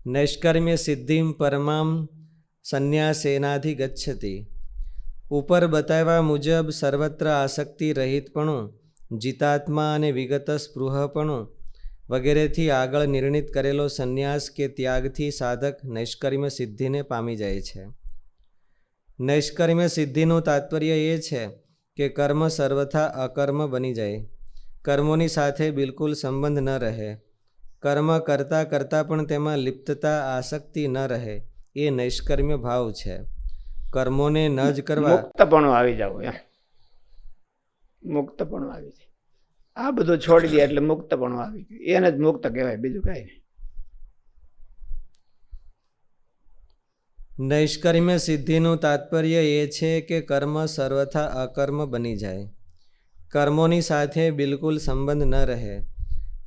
નૈષ્કર્મ્ય સિદ્ધિમ પરમામ સંન્યાસેનાધિગચ્છતિ. ઉપર બતાવ્યા મુજબ સર્વત્ર આસક્તિ રહિતપણું, જીતાત્મા અને વિગત સ્પૃહપણું વગેરેથી આગળ નિર્ણિત કરેલો સંન્યાસ કે ત્યાગથી સાધક નૈષ્કર્મ્ય સિદ્ધિને પામી જાય છે. નૈષ્કર્મ્ય સિદ્ધિનું તાત્પર્ય એ છે કે કર્મ સર્વથા અકર્મ બની જાય, કર્મોની સાથે બિલકુલ સંબંધ ન રહે, કર્મ કરતાં કરતાં પણ તેમાં લિપ્તતા આસક્તિ ન રહે, એ નૈષ્કર્મ્ય ભાવ છે. કર્મોને ન જ કરવા મુક્તપણું આવી જાવ, એમ મુક્તપણું આવી જાય. આ બધું છોડી દે એટલે મુક્તપણું આવી ગયું, એને જ મુક્ત કહેવાય, બીજું કઈ નહીં. નૈષ્કર્મ્ય સિદ્ધિનું તાત્પર્ય એ છે કે કર્મ સર્વથા અકર્મ બની જાય, કર્મોની સાથે બિલકુલ સંબંધ ન રહે,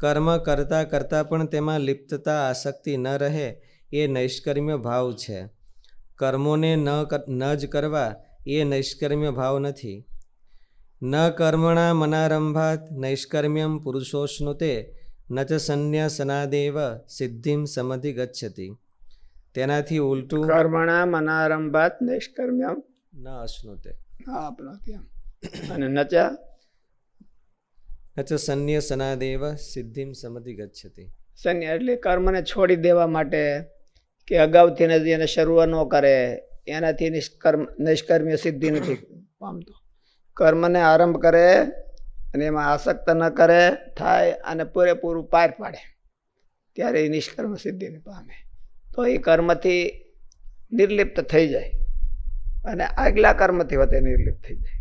કર્મ કરતાં કરતાં પણ તેમાં લિપ્તતા આસક્તિ ન રહે, એ નૈષ્કર્મ્ય ભાવ છે. કર્મોને ન જ કરવા એ નૈષ્કર્મ્ય ભાવ નથી. ન કર્મણા મનારંભાત નૈષ્કર્મ્યમ પુરુષોશ્નુતે ન ચ સંન્યાસનાદેવ સિદ્ધિમ સમધિગચ્છતિ. તેનાથી ઉલટું કર્મણા મનારંભાત નૈષ્કર્મ્યમ ન અશ્નુતે અને ન ચ સંન્યાસનાદેવ સિદ્ધિમ સમધિગચ્છતિ. સંન્યાસ એટલે કર્મને છોડી દેવા માટે કે અગાઉથી એને શરૂ ન કરે, એનાથી નૈષ્કર્મ્ય સિદ્ધિ નથી પામતો. કર્મને આરંભ કરે અને એમાં આસક્ત ન કરે થાય અને પૂરેપૂરું પાર પાડે ત્યારે એ નિષ્કર્મ સિદ્ધિને પામે. તો એ કર્મથી નિર્લિપ્ત થઈ જાય અને આગલા કર્મથી હોતે નિર્લિપ્ત થઈ જાય.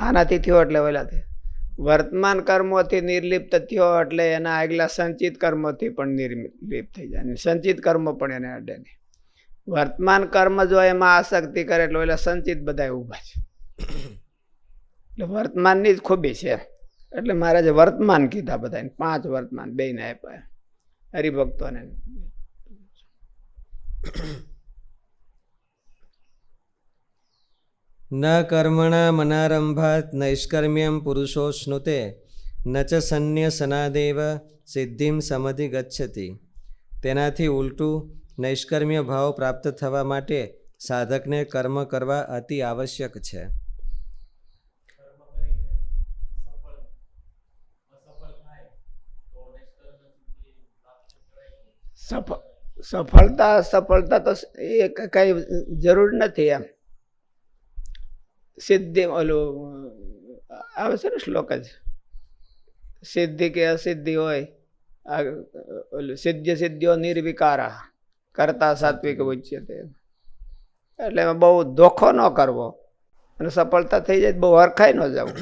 આનાથી થયો એટલે ઓલાથી વર્તમાન કર્મોથી નિર્લિપ્ત થયો એટલે એના આગલા સંચિત કર્મોથી પણ નિર્લિપ્ત થઈ જાય. સંચિત કર્મો પણ એને અડે નહીં. વર્તમાન કર્મ જો એમાં આસક્તિ કરે એટલે ઓલા સંચિત બધા ઊભા છે. એટલે વર્તમાનની જ ખૂબી છે. એટલે મહારાજે વર્તમાન કીધા બધાને, 5 વર્તમાન બેયને આપ્યા હરિભક્તોને. ન કર્મણા મનારંભાત નૈષ્કર્મ્યમ પુરુષોશ્નુતે ન ચ સંન્યાસનાદેવ સિદ્ધિમ સમધિગચ્છતિ. તેનાથી ઉલટું નૈષ્કર્મ્ય ભાવ પ્રાપ્ત થવા માટે સાધકને કર્મ કરવા અતિ આવશ્યક છે. સફળતા તો એ કઈ જરૂર નથી. એમ સિદ્ધિ ઓલું આવે છે ને શ્લોક જ, સિદ્ધિ કે અસિદ્ધિ હોય ઓલું સિદ્ધ્યો નિર્વિકારા કરતા સાત્વિક ઉચ્યતે. એટલે એમાં બહુ ધોખો ન કરવો અને સફળતા થઈ જાય બહુ હરખાઈ ન જવું,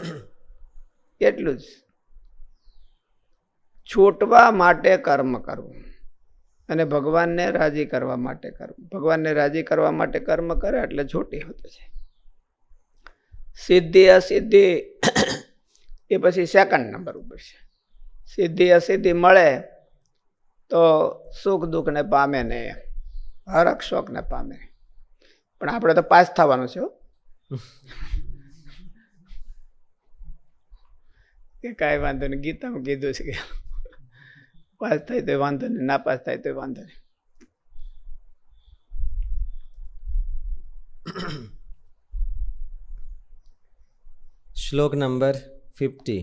એટલું જ. છૂટવા માટે કર્મ કરવું અને ભગવાનને રાજી કરવા માટે કર્મ. ભગવાનને રાજી કરવા માટે કર્મ કરે એટલે છૂટી હોતું છે. સિદ્ધિ અસિદ્ધિ એ પછી સેકન્ડ નંબર ઉપર છે. સિદ્ધિ અસિદ્ધિ મળે તો સુખ દુઃખને પામે નહીં, હરખ શોખને પામે. પણ આપણે તો પાસ થવાનું છે કે કાંઈ વાંધો નહીં. ગીતામાં કીધું છે કે પાસ થાય તો વાંધો નહીં, ના પાસ થાય તો વાંધો નહીં. શ્લોક નંબર 50.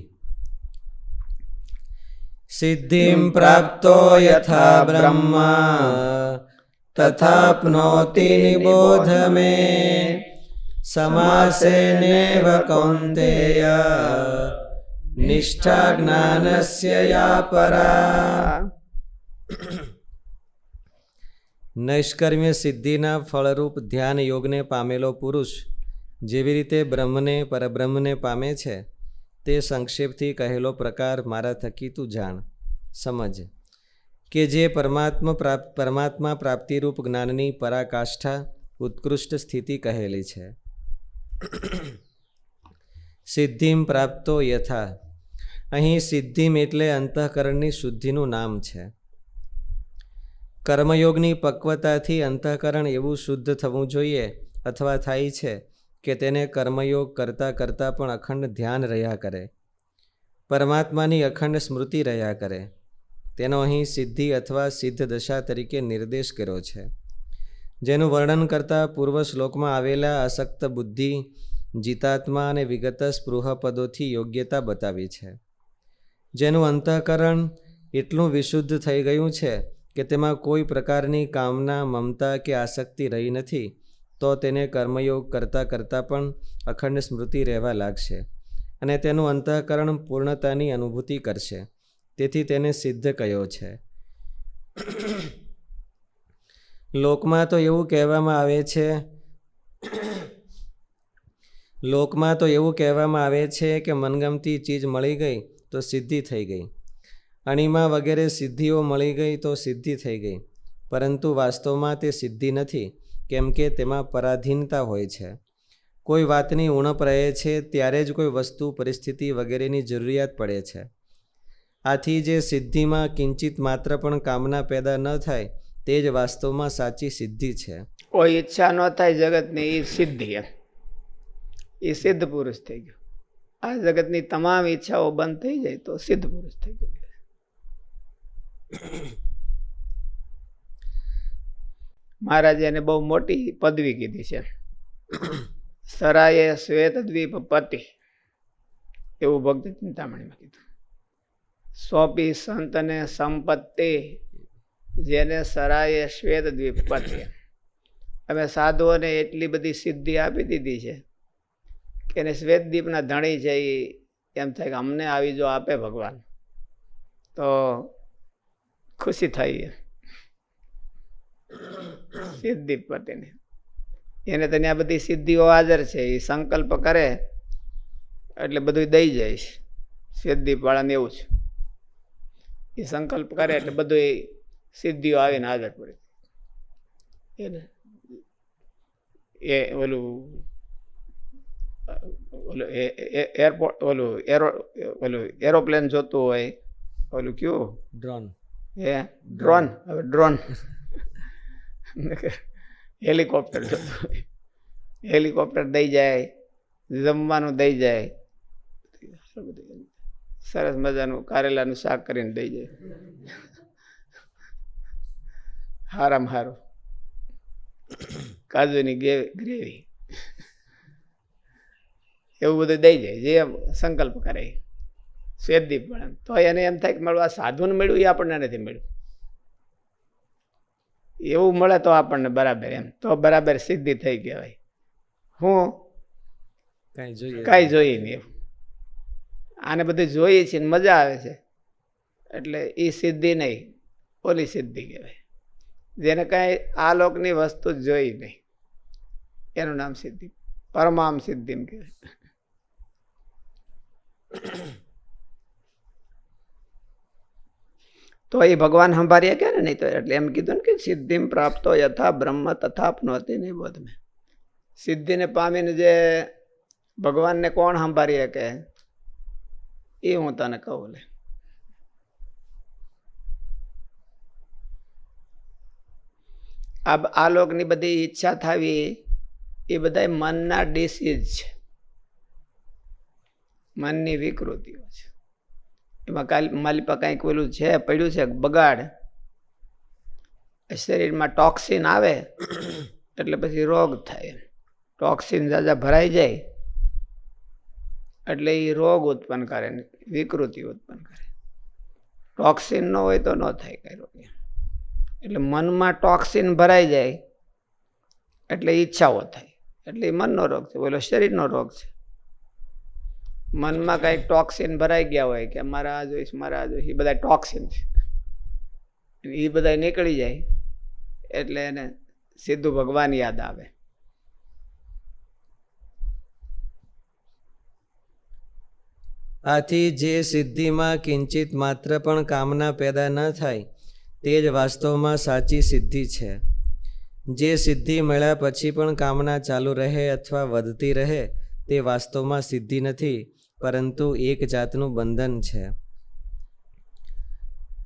સિદ્ધિમ પ્રાપ્તો યથા બ્રહ્મા તથાપ્નોતિ નિબોધ મે સમાસેનેવ કૌન્તેય નિષ્ઠા જ્ઞાનસ્ય યા પરા. નૈષ્કર્મ્ય સિદ્ધિના ફળરૂપ ધ્યાન યોગને પામેલો પુરુષ જેવી રીતે બ્રહ્મને પરબ્રહ્મને પામે છે, તે સંક્ષેપથી કહેલો પ્રકાર મારા થકી તું જાણ, સમજ કે જે પરમાત્મા પ્રાપ્તિરૂપ જ્ઞાનની પરાકાષ્ઠા ઉત્કૃષ્ટ સ્થિતિ કહેલી છે. સિદ્ધિમ પ્રાપ્તો યથા, અહીં સિદ્ધિમ એટલે અંતઃકરણની શુદ્ધિનું નામ છે. કર્મયોગની પક્વતાથી અંતઃકરણ એવું શુદ્ધ થવું જોઈએ અથવા થાય છે કે તેને કર્મયોગ કરતાં કરતાં પણ અખંડ ધ્યાન રહ્યા કરે, પરમાત્માની અખંડ સ્મૃતિ રહ્યા કરે. તેનો અહીં સિદ્ધિ અથવા સિદ્ધ દશા તરીકે નિર્દેશ કર્યો છે. જેનું વર્ણન કરતા પૂર્વ શ્લોકમાં આવેલા અશક્ત બુદ્ધિ, જીતાત્મા અને વિગત સ્પૃહ પદોથી યોગ્યતા બતાવી છે. જેનું અંતઃકરણ એટલું વિશુદ્ધ થઈ ગયું છે કે તેમાં કોઈ પ્રકારની કામના, મમતા કે આસક્તિ રહી નથી, તો તેને કર્મયોગ કરતાં કરતાં પણ અખંડ સ્મૃતિ રહેવા લાગશે અને તેનું અંતઃકરણ પૂર્ણતાની અનુભૂતિ કરશે. તેથી તેને સિદ્ધ કહ્યો છે. લોકમાં તો એવું કહેવામાં આવે છે કે મનગમતી ચીજ મળી ગઈ તો સિદ્ધિ થઈ ગઈ, અણિમા વગેરે સિદ્ધિઓ મળી ગઈ તો સિદ્ધિ થઈ ગઈ. પરંતુ વાસ્તવમાં તે સિદ્ધિ નથી, કેમ કે તેમાં પરાધીનતા હોય છે. કોઈ વાતની ઉણપ રહે છે ત્યારે જ કોઈ વસ્તુ, પરિસ્થિતિ વગેરેની જરૂરિયાત પડે છે. આથી જે સિદ્ધિમાં કિંચિત માત્ર પણ કામના પેદા ન થાય તે જ વાસ્તવમાં સાચી સિદ્ધિ છે. કોઈ ઈચ્છા ન થાય જગતની, એ સિદ્ધિ એમ, એ સિદ્ધ પુરુષ થઈ ગયો. આ જગતની તમામ ઈચ્છાઓ બંધ થઈ જાય તો સિદ્ધ પુરુષ થઈ ગયો. મહારાજે એને બહુ મોટી પદવી કીધી છે. સરાય શ્વેત દ્વીપ પતિ, એવું ભક્ત ચિંતામણીમાં કીધું. સોંપી સંતને સંપત્તિ, જેને સરાય શ્વેત દ્વીપ પતિ. અમે સાધુઓને એટલી બધી સિદ્ધિ આપી દીધી છે કે એને શ્વેતદ્વીપના ધણી છે એ એમ થાય કે અમને આવી જો આપે ભગવાન તો ખુશી થઈ. સિદ્ધિપતિને એને તો આ બધી સિદ્ધિઓ હાજર છે. એ સંકલ્પ કરે એટલે બધું દઈ જાય છે. શ્વેતદ્વીપ વાળાને એવું છે, એ સંકલ્પ કરે એટલે બધું સિદ્ધિઓ આવીને હાજર પડે. એને એ ઓલું એરપોર્ટ એરોપ્લેન જોતું હોય, ઓલું કયું ડ્રોન, ડ્રોન, હવે ડ્રોન હેલિકોપ્ટર જોતું હોય, હેલિકોપ્ટર દઈ જાય, જમવાનું દઈ જાય, સરસ મજાનું કારેલાનું શાક કરીને દઈ જાય, હારામાં હારું કાજુની ગ્રેવી, એવું બધું દઈ જાય જે સંકલ્પ કરે. શ્વેતદ્વીપ પણ તો એને એમ થાય કે મળવું, આ સાધુને મળ્યું એ આપણને નથી મળ્યું. એવું મળે તો આપણને બરાબર, એમ તો બરાબર સિદ્ધિ થઈ કહેવાય. હું કાંઈ જોઈએ નહીં એવું. આને બધું જોઈએ છે ને મજા આવે છે એટલે એ સિદ્ધિ નહીં, ઓલી સિદ્ધિ કહેવાય. જેને કાંઈ આ લોકની વસ્તુ જ જોઈ નહીં એનું નામ સિદ્ધિ, પરમામ સિદ્ધિ એમ કહેવાય. તો એ ભગવાન સંભાળીએ કે નહીં, તો એટલે એમ કીધું ને કે સિદ્ધિમ પ્રાપ્તો યથા બ્રહ્મ તથાપ્નોતિ નિબોધ મેં. સિદ્ધિને પામીને જે ભગવાનને કોણ સંભાળીએ કે એ હું તને કહું. લે આ લોકની બધી ઈચ્છા થાવી એ બધા મનના ડિસીઝ છે, મનની વિકૃતિઓ છે. એમાં માલિપા કંઈક ઓલું છે પડ્યું છે બગાડ, શરીરમાં ટોક્સિન આવે એટલે પછી રોગ થાય. ટોક્સિન જાજા ભરાઈ જાય એટલે એ રોગ ઉત્પન્ન કરે, વિકૃતિ ઉત્પન્ન કરે. ટોક્સિન ન હોય તો ન થાય કઈ રોગ. એટલે મનમાં ટોક્સિન ભરાઈ જાય એટલે ઈચ્છાઓ થાય, એટલે એ મનનો રોગ છે, બોલો શરીરનો રોગ છે. મનમાં કંઈક ટોક્સિન ભરાઈ ગયા હોય કે મારા આ જોઈશ, મારા આ જોઈશ, એ બધા ટોક્સિન છે, એ બધા નીકળી જાય એટલે એને સીધું ભગવાન યાદ આવે. આથી જે સિદ્ધિમાં કિંચિત માત્ર પણ કામના પેદા ન થાય તે જ વાસ્તવમાં સાચી સિદ્ધિ છે. જે સિદ્ધિ મળ્યા પછી પણ કામના ચાલુ રહે અથવા વધતી રહે તે વાસ્તવમાં સિદ્ધિ નથી, પરંતુ એક જાતનું બંધન છે.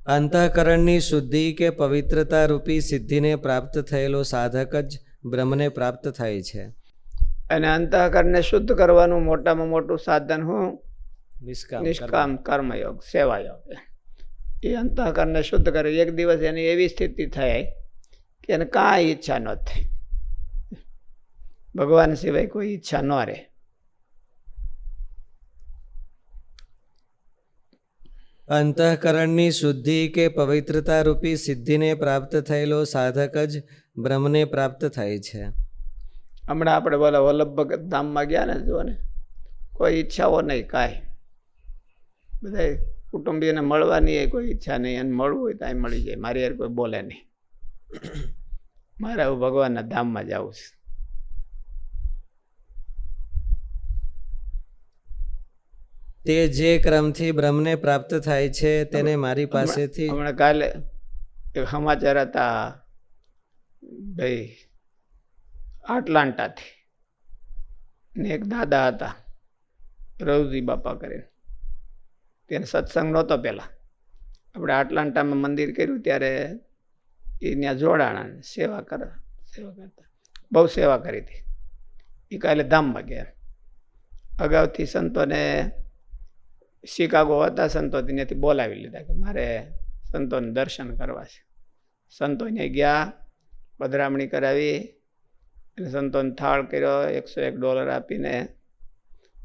અંતઃકરણની શુદ્ધિ કે પવિત્રતા રૂપી સિદ્ધિને પ્રાપ્ત થયેલો સાધક જ બ્રહ્મને પ્રાપ્ત થાય છે. અને અંતઃકરણને શુદ્ધ કરવાનું મોટામાં મોટું સાધન હું? નિષ્કામ કર્મયોગ, સેવાયોગ. એ અંતઃકરણને શુદ્ધ કરે. એક દિવસ એની એવી સ્થિતિ થાય કે એને કાંઈ ઈચ્છા ન થાય, ભગવાન સિવાય કોઈ ઈચ્છા ન રહે. અંતઃકરણની શુદ્ધિ કે પવિત્રતા રૂપી સિદ્ધિને પ્રાપ્ત થયેલો સાધક જ બ્રહ્મને પ્રાપ્ત થાય છે. હમણાં આપણે બોલા વલ્લભ ભગત ધામમાં ગયા ને, જો ને કોઈ ઈચ્છાઓ નહીં કાંઈ, બધા કુટુંબીઓને મળવાની એ કોઈ ઈચ્છા નહીં, એને મળવું હોય તો મળી જાય. મારી યાર કોઈ બોલે નહીં, મારે આવું ભગવાનના ધામમાં જવું છે. તે જે ક્રમથી બ્રહ્મને પ્રાપ્ત થાય છે તેને મારી પાસેથી હમણાં કાલે એક સમાચાર હતા ભાઈ આટલાન્ટાથી, ને એક દાદા હતા રવજી બાપા કરીને, તેને સત્સંગ નહોતો પહેલાં. આપણે આટલાન્ટામાં મંદિર કર્યું ત્યારે એ ત્યાં જોડાણા સેવા કરતા, બહુ સેવા કરી હતી. એ કાલે ધામમાં ગયા. અગાઉથી સંતોને શિકાગો હતા, સંતો ત્યાંથી બોલાવી લીધા કે મારે સંતોને દર્શન કરવા છે. સંતો ત્યાં ગયા, પધરામણી કરાવી, અને સંતોને થાળ કર્યો, $101 આપીને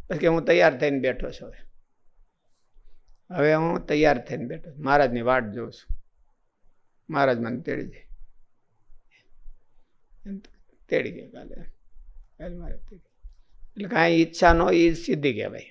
પછી હું તૈયાર થઈને બેઠો છું. હવે હું તૈયાર થઈને બેઠો છું, મહારાજની વાટ જોઉં છું, મહારાજ મને તેડી જાય. તેડી ગયા કાલે મારે તેડી. એટલે કાંઈ ઈચ્છા ન, એ સિદ્ધિ કહેવાય.